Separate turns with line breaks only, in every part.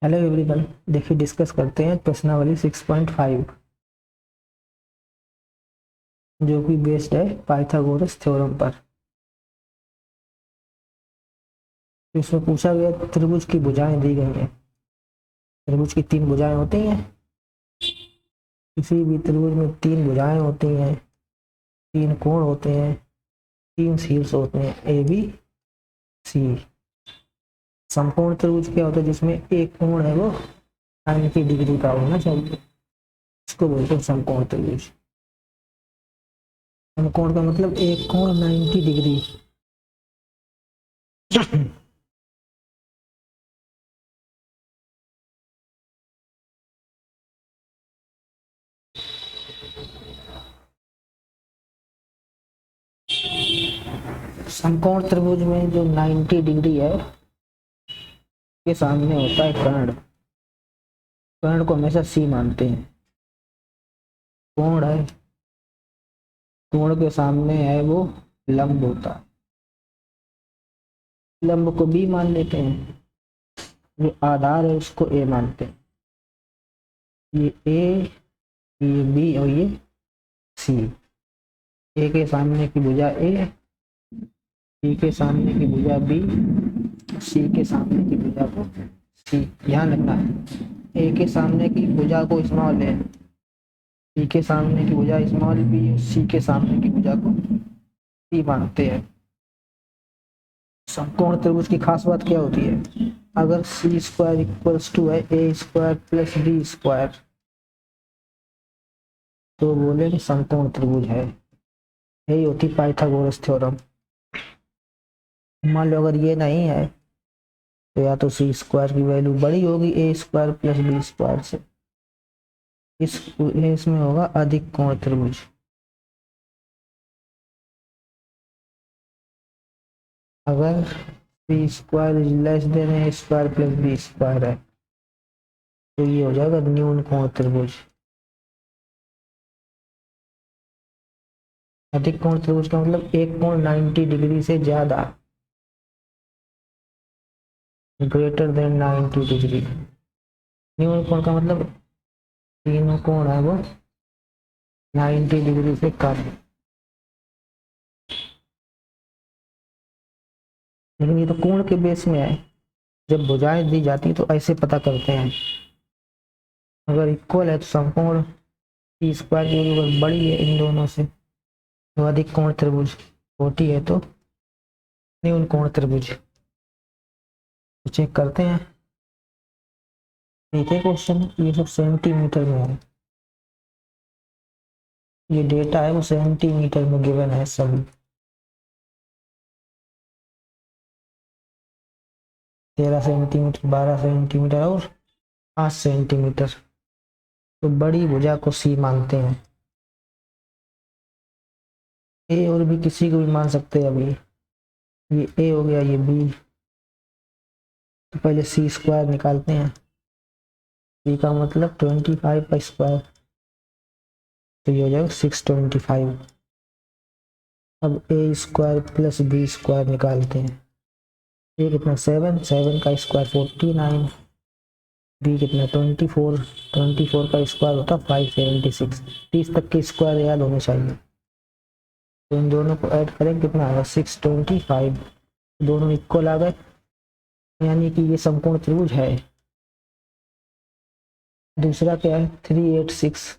Hello everyone. देखिए discuss करते हैं प्रश्नावली 6.5 जो कि बेस्ड है पाइथागोरस थ्योरम पर। तो इसमें पूछा गया त्रिभुज की भुजाएं दी गई हैं। त्रिभुज की तीन भुजाएं होती हैं। किसी भी त्रिभुज में तीन भुजाएं होती हैं, तीन कोण होते हैं, तीन शीर्ष होते हैं, ए बी सी। समकोण त्रिभुज क्या होता है? जिसमें एक कोण है वो 90 डिग्री का होना चाहिए, इसको बोलते हैं समकोण त्रिभुज। समकोण का मतलब एक कोण 90 डिग्री। समकोण त्रिभुज में जो 90 डिग्री है के सामने होता है कर्ण। कर्ण को हमेशा सी मानते हैं। कोण है, कोण के सामने है वो लंब होता है, लंब को बी मान लेते हैं। जो आधार है उसको ए मानते हैं। ये ए, ये बी और ये सी। ए के सामने की भुजा ए, बी के सामने की भुजा बी, सी के सामने की भुजा को सी। ध्यान रखना है ए के सामने की भुजा को स्मॉल है, बी के सामने की भुजा स्मॉल बी, सी के सामने की भुजा को सी मानते हैं। समकोण त्रिभुज की खास बात क्या होती है? अगर सी स्क्वायर इक्वल्स टू है ए स्क्वायर प्लस बी स्क्वायर तो बोले कि समकोण त्रिभुज है। यही होती पाइथागोरस थ्योरम। मान लो अगर ये नहीं है तो या तो सी स्क्वायर की वैल्यू बड़ी होगी A square plus B square से। इसमें होगा अधिक कोण त्रिभुज। अगर C square is less than A square plus B square है तो ये हो जाएगा न्यून कोण त्रिभुज। अधिक कोण त्रिभुज का मतलब एक कोण 90 डिग्री से ज्यादा, ग्रेटर देन 90 डिग्री। न्यून कोण का मतलब तीनों कोण है वो 90 डिग्री से कम। लेकिन ये तो कोण के बेस में है। जब भुजाएं दी जाती तो ऐसे पता करते हैं। अगर इक्वल है तो समकोण सी स्क्वायर की वैल्यू बड़ी है इन दोनों से तो अधिक कोण त्रिभुज, छोटी है तो न्यून कोण त्रिभुज। तो चेक करते हैं। एक क्वेश्चन ये सब सेंटीमीटर में है, ये डेटा है वो सेंटीमीटर में गिवन है सभी। 13 सेंटीमीटर, 12 सेंटीमीटर और 5 सेंटीमीटर। तो बड़ी भुजा को सी मानते हैं। ए और भी किसी को भी मान सकते हैं। अभी ये ए हो गया, ये बी। तो पहले सी स्क्वायर निकालते हैं। सी का मतलब 25 का स्क्वायर तो ये हो जाएगा 625। अब ए स्क्वायर प्लस बी स्क्वायर निकालते हैं। ए कितना 7, 7 का स्क्वायर 49, बी कितना 24, 24 का स्क्वायर होता 576। 30 तक के स्क्वायर याद होने चाहिए। तो इन दोनों को ऐड करें कितना आएगा 625। दोनों इक्वल आ गए, यानी कि ये समकोण त्रिभुज है। दूसरा क्या है 386,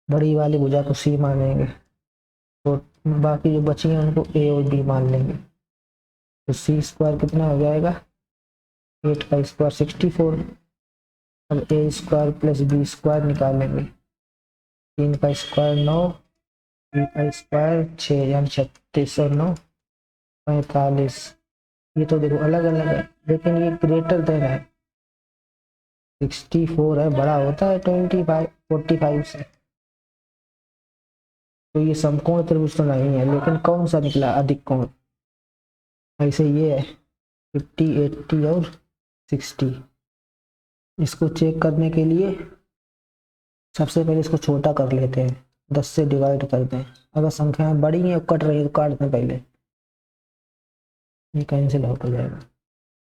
बड़ी वाली भुजा को सी मानेंगे तो बाकी जो बची हैं उनको ए और बी मान लेंगे। तो सी स्क्वायर कितना हो जाएगा 8 का स्क्वायर 64। अब ए स्क्वायर प्लस बी स्क्वायर निकालेंगे। 3 का स्क्वायर 9, बी का स्क्वायर 6 यानी 36 और 9 45। ये तो देखो अलग अलग है लेकिन ये ग्रेटर देन है। 64 है, बड़ा होता है 45 से। तो ये समकोण त्रिभुज तो नहीं है, लेकिन कौन सा निकला अधिक कोण? ऐसे ये है 50, 80 और 60। इसको चेक करने के लिए सबसे पहले इसको छोटा कर लेते हैं, 10 से डिवाइड करते हैं। अगर संख्याएं बड़ी हैं कट रही है तो काटते हैं पहले, ये कैंसिल आउट हो जाएगा।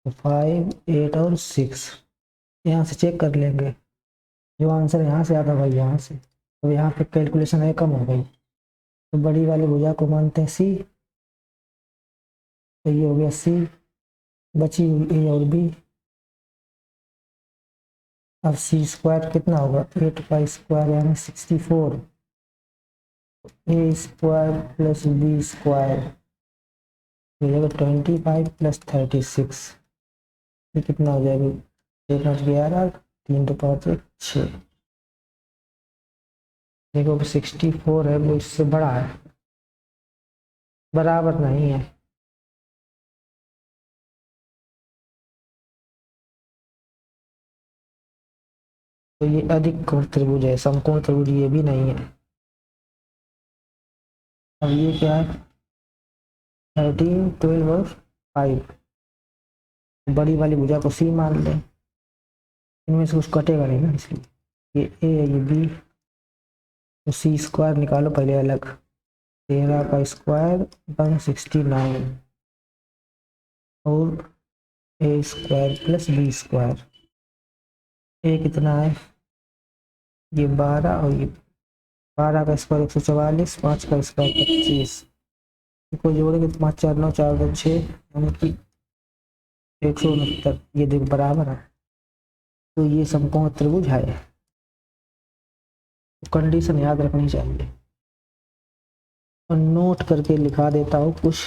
तो 5, 8 और 6 यहाँ से चेक कर लेंगे, जो आंसर यहाँ से आता भाई यहाँ से, तो यहाँ पे कैलकुलेशन है कम हो गई, तो बड़ी वाली भुजा को मानते हैं सी। तो ये हो गया सी, बची हुई ए और बी। अब सी स्क्वायर कितना होगा, 8 का स्क्वायर यानी 64, ए स्क्वायर प्लस बी स्क्वायर हो जाएगा 25 प्लस 36, ये कितना हो जाएगा, 11, 3 तो 5 6। देखो 64 है वो इससे बड़ा है, बराबर नहीं है। तो ये अधिक कोण त्रिभुज है, समकोण त्रिभुज ये भी नहीं है। अब ये क्या है, 13, 12 और 5, बड़ी वाली भुजा को सी मान लें, इनमें से कुछ कटेगा नहीं ना, इसलिए ये ए है ये बी, तो सी स्क्वायर निकालो पहले अलग, 13 का स्क्वायर 169 और ए स्क्वायर प्लस बी स्क्वायर, ए कितना है, ये 12 और ये 12 का स्क्वायर 144, 5 का स्क्वायर 25, इसको जोड़ेंगे तो 5 4 9 4 2 6 यानी कि 169, ये देखो बराबर है, तो ये समकोण त्रिभुज है। तो कंडीशन याद रखनी चाहिए, और नोट करके लिखा देता हूँ कुछ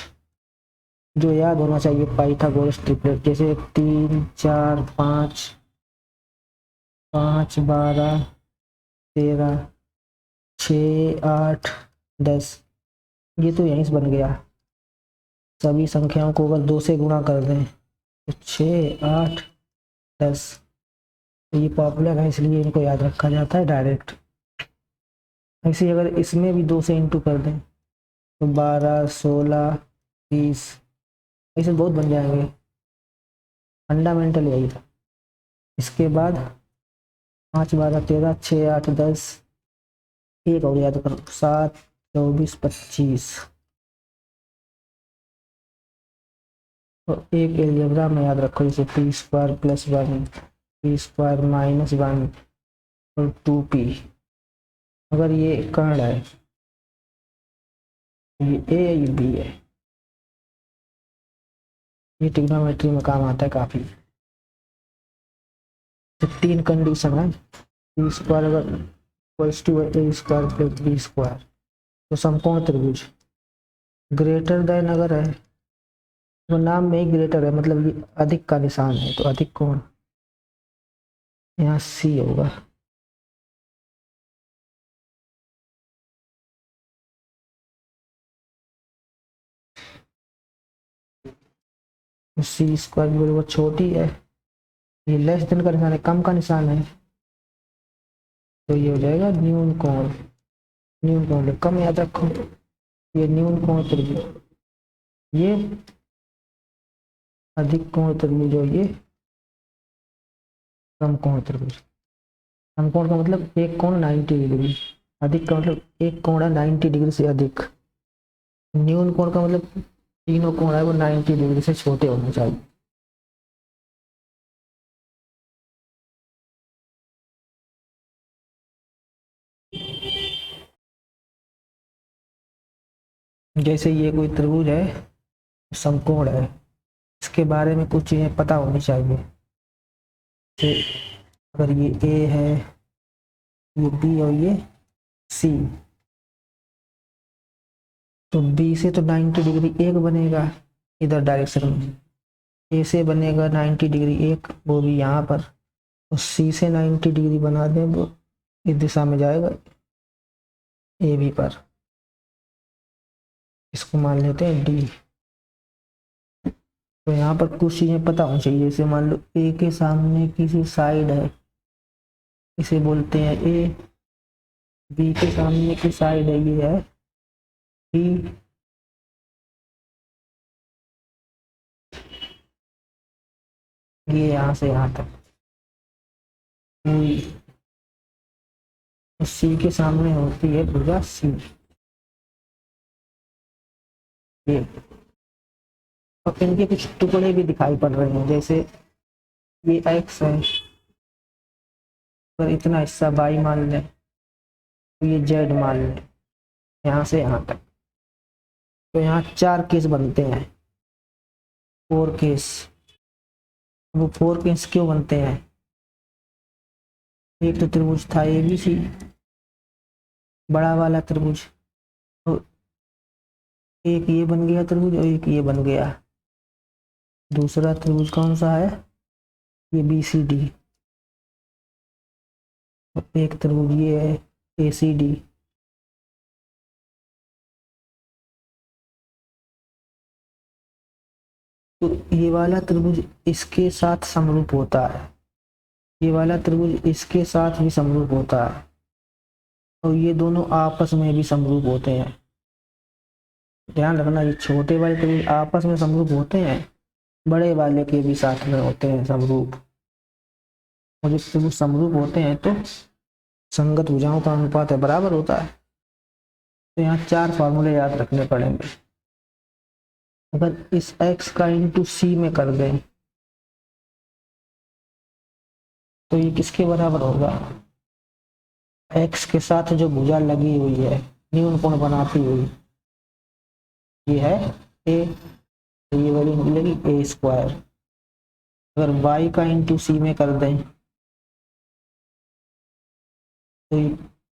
जो याद होना चाहिए, पाइथागोरस ट्रिपलेट, जैसे 3 4 5 5 12 13 6 8 10, ये तो यहीं से बन गया। सभी संख्याओं को अगर 2 से गुणा कर दें तो 6 8 10, तो ये पॉपुलर है इसलिए इनको याद रखा जाता है डायरेक्ट। ऐसे अगर इसमें भी 2 से इंटू कर दें तो 12 16 30, ऐसे बहुत बन जाएंगे। फंडामेंटल यही था। इसके बाद 5 12 13 6 8 10, एक और याद करो 7 24 25, और एक एलजेब्रा में याद रखो जैसे P square plus 1, P square minus 1 और 2p। अगर ये कर्ण है, ये ए है ये बी है, ये ट्रिग्नोमेट्री में काम आता है काफी। तो 3 कंडीशन है, पी स्क्वायर अगर equals to A square plus B square, तो समकोण त्रिभुज ग्रेटर देन अगर है, वो नाम में ही ग्रेटर है मतलब ये अधिक का निशान है, तो अधिक कोण यहाँ सी होगा। सी स्क्वायर बिल्कुल छोटी है, ये लेस देन का निशान है, कम का निशान है, तो ये हो जाएगा न्यून कोण। न्यून कोण कम याद रखो, ये न्यून कोण त्रिभुज, ये अधिक कोण त्रिभुज और ये कम कोण त्रिभुज। कम कोण का मतलब एक कोण 90 डिग्री, अधिक का मतलब एक कोण है 90 डिग्री से अधिक। न्यून कोण का मतलब तीनों कोण है वो 90 डिग्री से छोटे होने चाहिए। जैसे ये कोई त्रिभुज है, समकोण है, इसके बारे में कुछ चीजें पता होनी चाहिए। जैसे अगर ये ए है, ये बी और ये सी, तो बी से तो 90 डिग्री एक बनेगा इधर डायरेक्शन में, ए से बनेगा 90 डिग्री एक, वो भी यहाँ पर, तो सी से 90 डिग्री बना दें वो इस दिशा में जाएगा ए बी पर, इसको मान लेते हैं डी। तो यहाँ पर कुछ चीजें पता होनी चाहिए, जैसे मान लो ए के सामने किसी साइड है, इसे बोलते हैं ए, बी के सामने की साइड है ये है बी, ये यहाँ से यहाँ तक पूरी, सी के सामने होती है भुजा सी, ये, और इनके कुछ टुकड़े भी दिखाई पड़ रहे हैं, जैसे ये एक्स है, अगर इतना हिस्सा बाई मान लें तो ये जेड मान लें, यहाँ से यहाँ तक, तो यहाँ 4 केस बनते हैं, 4 केस। वो 4 केस क्यों बनते हैं? एक तो त्रिभुज था ABC, बड़ा वाला त्रिभुज, तो एक ये बन गया त्रिभुज और एक ये बन गया। दूसरा त्रिभुज कौन सा है? ये BCD, और एक त्रिभुज ये है ACD। तो ये वाला त्रिभुज इसके साथ समरूप होता है, ये वाला त्रिभुज इसके साथ भी समरूप होता है, और ये दोनों आपस में भी समरूप होते हैं। ध्यान रखना, ये छोटे वाले त्रिभुज आपस में समरूप होते हैं, बड़े वाले के भी साथ में होते हैं समरूप। और जब त्रिभुज समरूप होते हैं तो संगत भुजाओं का अनुपात है बराबर होता है। तो यहाँ 4 फार्मूले याद रखने पड़ेंगे। अगर इस x का इंटू सी में कर दें तो ये किसके बराबर होगा? x के साथ जो भुजा लगी हुई है न्यून कोण बनाती हुई, ये है a, तो ये वैल्यू निकलेगी a²। अगर y का इंटू सी में कर दें तो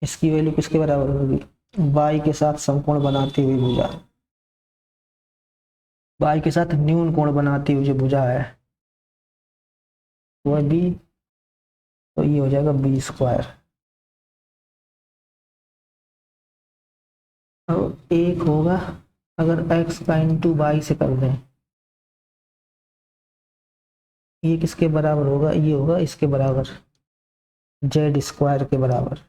इसकी वैल्यू किसके बराबर होगी? y के साथ समकोण बनाती हुई भुजा, y के साथ न्यून कोण बनाती हुई जो भुजा है वो b, तो ये हो जाएगा b²। और एक होगा अगर x का इंटू वाई से कर दें, ये किसके बराबर होगा? ये होगा इसके बराबर, z² के बराबर।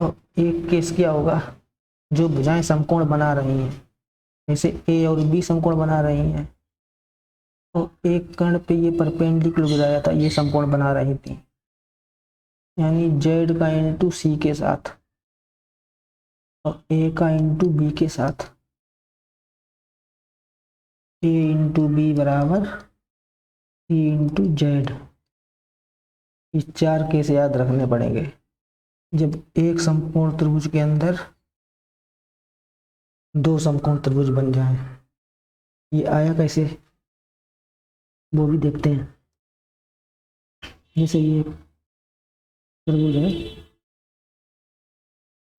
और एक केस क्या होगा? जो भुजाएं समकोण बना रही हैं, जैसे a और b समकोण बना रही हैं, तो एक कर्ण पे ये परपेंडिकुलर गिराया था, ये समकोण बना रही थी, यानी z का इंटू सी के साथ और a का इंटू बी के साथ, a इंटू बी बराबर c इंटू जेड। इस 4 केस याद रखने पड़ेंगे जब एक समकोण त्रिभुज के अंदर 2 समकोण त्रिभुज बन जाए। ये आया कैसे वो भी देखते हैं। जैसे ये त्रिभुज है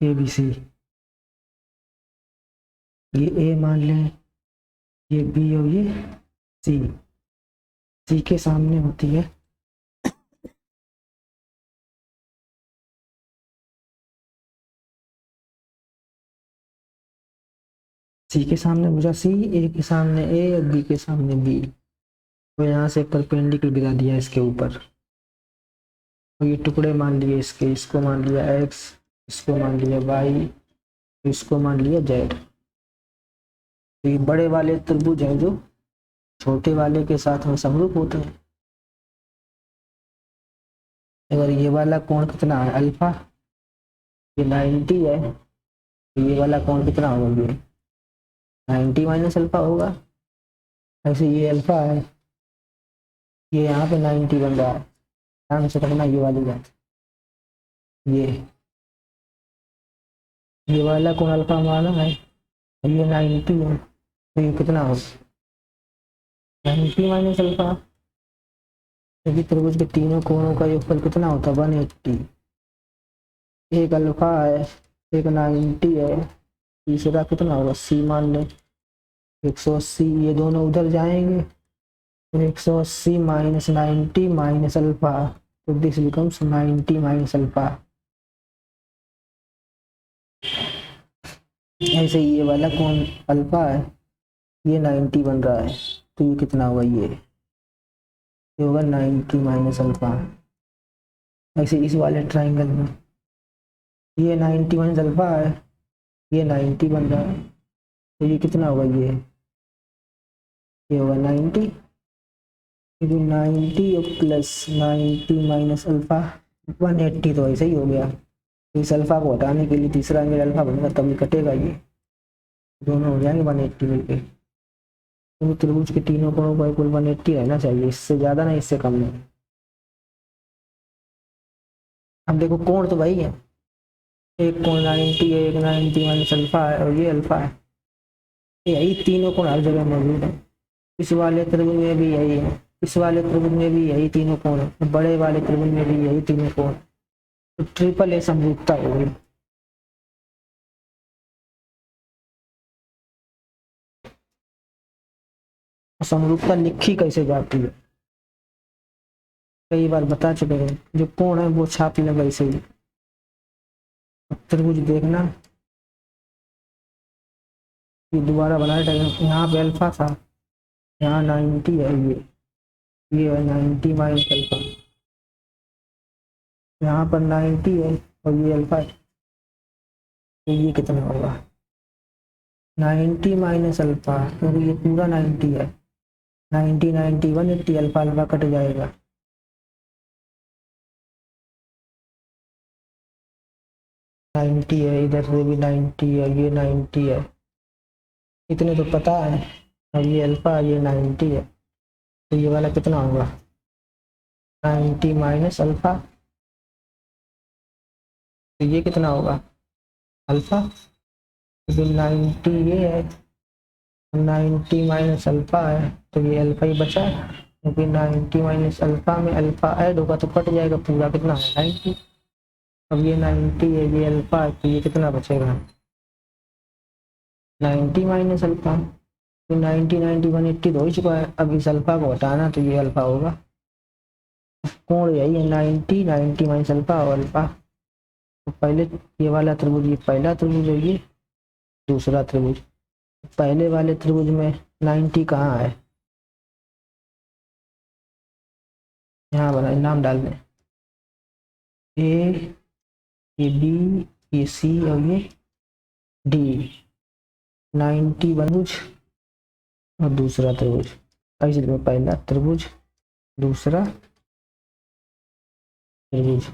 ABC, ये A मान लें, ये B और ये C के सामने होती है C के सामने भुजा C, A के सामने A और B के सामने B। तो यहाँ से परपेंडिकुलर गिरा दिया इसके ऊपर, और ये टुकड़े मान लिए इसके, इसको मान लिया x, इसको मान लिया y, इसको मान लिया z। तो ये बड़े वाले त्रिभुज हैं जो छोटे वाले के साथ में समरूप होते हैं। अगर ये वाला कोण कितना है? अल्फा, ये 90 है, तो ये वाला कोण कितना होगा? ये 90 माइनस अल्फा होगा। ऐसे ये अल्फा है, ये यहाँ पे 90 बन रहा है, ध्यान से करना ये वाली बात। ये वाला कोण अल्फा माना है, ये 90 है, तो ये कितना होगा? 90 माइनस अल्फा। क्योंकि त्रिभुज के तीनों कोणों का योगफल कितना होता है? 180। एक अल्फा है, एक 90 है, तीसरा कितना होगा? c मान लें 180। ये दोनों उधर जाएंगे तो 180 माइनस 90 माइनस अल्फा, तो दिस बिकम्स 90 माइनस अल्फा। ऐसे ये वाला कोण अल्फा है, ये 90 बन रहा है, तो ये कितना होगा? ये होगा 90 माइनस अल्फा। ऐसे इस वाले ट्राइंगल में ये 90 माइनस अल्फा है, ये 90 बन रहा है, तो ये कितना होगा? ये होगा 90, क्योंकि 90 और प्लस 90 माइनस अल्फा 180, तो ऐसे ही हो गया। तो इस अल्फा को हटाने के लिए तीसरा एंगल अल्फा बनेगा, तभी कटेगा, ये दोनों हो जाएंगे 180 मिलके। तो त्रिभुज के तीनों कोणों का कुल 180 रहना चाहिए, इससे ज़्यादा नहीं, इससे कम नहीं। अब देखो कोण तो वही है, एक कोण 90 है, एक 90 माइनस अल्फा है और ये अल्फा है। यही तीनों कोण हर जगह मौजूद है। इस वाले त्रिभुज में भी यही है, इस वाले त्रिभुज में भी यही तीनों कोण है, बड़े वाले त्रिभुज में भी यही तीनों कोण है। तो ट्रिपल ए समरूपता हो गई। समरूपता लिखी कैसे जाती है कई बार बता चुके हैं, जो कोण है वो छाप लेना वैसे ही। त्रिभुज देखना, ये दोबारा बनाया था, यहाँ पे अल्फा था, यहाँ 90 है, ये है 90 माइनस अल्फा, यहाँ पर 90 है और ये अल्फा है। तो ये कितना होगा 90 माइनस अल्फा, क्योंकि ये पूरा 90 है, 90 90 180, अल्फा अल्फा कट जाएगा, नाइन्टी है, इधर से भी 90 है, ये 90 है, इतने तो पता है। अब ये अल्फा, ये 90 है, तो ये वाला कितना होगा 90 माइनस अल्फा, तो ये कितना होगा अल्फा, तो 90 ये है, 90 माइनस अल्फा है, तो ये अल्फा ही बचा, क्योंकि 90 माइनस अल्फा में अल्फा ऐड होगा तो कट जाएगा, पूरा कितना है 90। अब ये 90 है, ये अल्फा है, तो ये कितना बचेगा 90 माइनस अल्फा, तो 90 90 180 तो हो चुका है। अब इस अल्फा को हटाना, तो ये अल्फा होगा, कोण यही है 90 90 माइनस अल्फा और अल्फा। तो पहले ये वाला त्रिभुज, ये पहला त्रिभुज है, ये दूसरा त्रिभुज। पहले वाले त्रिभुज में 90 कहाँ है, यहाँ बना नाम डाल दें, ये बी, ये सी और ये डी, 90 त्रिभुज और दूसरा त्रिभुज। ऐसे में पहला त्रिभुज, दूसरा त्रिभुज,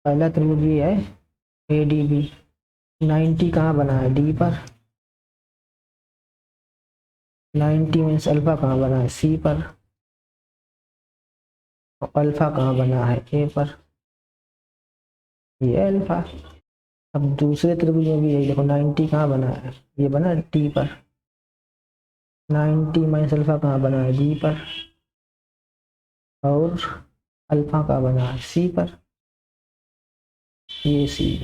पहला त्रिभुज ये है ए डी बी, 90 कहाँ बना है डी पर, 90 मीन्स अल्फा कहाँ बना है सी पर, और अल्फा कहाँ बना है ए पर, ये अल्फा। अब दूसरे त्रिभुज में भी यही देखो, 90 कहाँ बना है, ये बना डी पर, 90 माइनस अल्फा कहाँ बना है बी पर, और अल्फा कहाँ बना है सी पर, ये सी,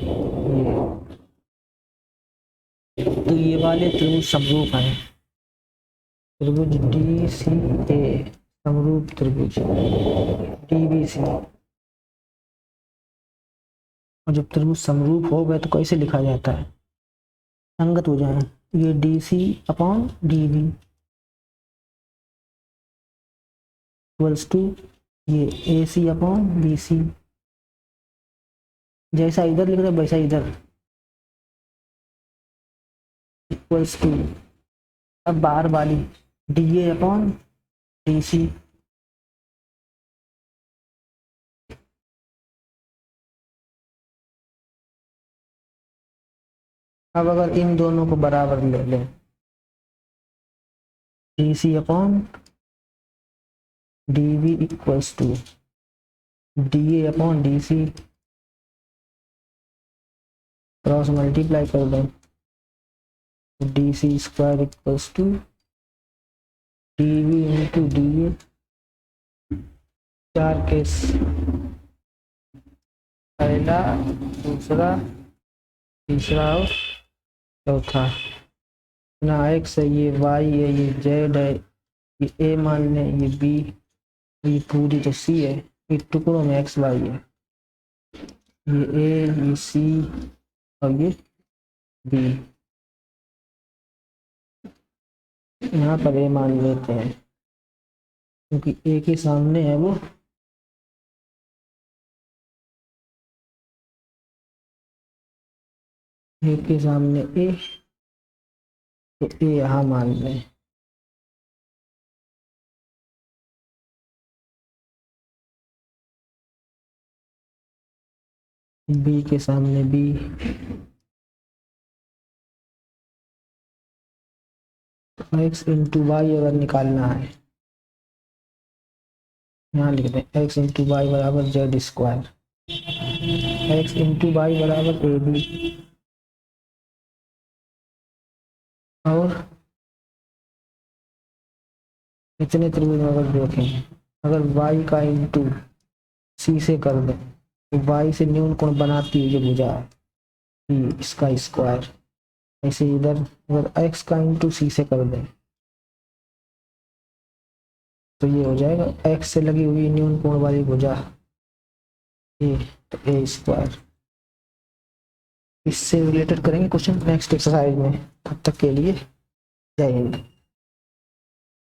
तो ये वाले त्रिभुज समरूप हैं, त्रिभुज डी सी ए समरूप त्रिभुज डी बी सी। और जब त्रिभुज समरूप हो गए तो कैसे लिखा जाता है, संगत हो जाए, ये D C upon D B equals to ये A C upon B C, जैसा इधर लिख रहे वैसा इधर, इक्वल्स टू, अब बाहर वाली D A upon D C, अब अगर इन दोनों को बराबर ले लें, D C upon D V equals to D A upon D C, cross multiply कर दें, D C square equals to D V into D A, 4 case, पहला, दूसरा, तीसरा और चौथा, ना एक्स है, ये वाई है, ये जेड है, ये ए मान लें, ये बी, ये पूरी तो सी है, ये टुकड़ों में एक्स वाई है, ये ए, ये सी और ये बी, यहाँ पर ए मान लेते हैं क्योंकि ए के सामने है वो, ए के सामने ए, तो ए यहाँ मान लें, बी के सामने बी, एक्स इंटू वाई अगर निकालना है, यहाँ लिख दें एक्स इंटू वाई बराबर Z square, X into Y बराबर ए बी। और इतने त्रिभुज अगर देखें, अगर y का इंटू सी से कर दें तो y से न्यून कोण बनाती हुई जो भुजा है इसका स्क्वायर, ऐसे इधर अगर x का इंटू सी से कर दें तो ये हो जाएगा x से लगी हुई न्यून कोण वाली भुजा ये, तो ए स्क्वायर। इससे रिलेटेड करेंगे क्वेश्चन नेक्स्ट एक्सरसाइज में। तब तक के लिए जय हिंद।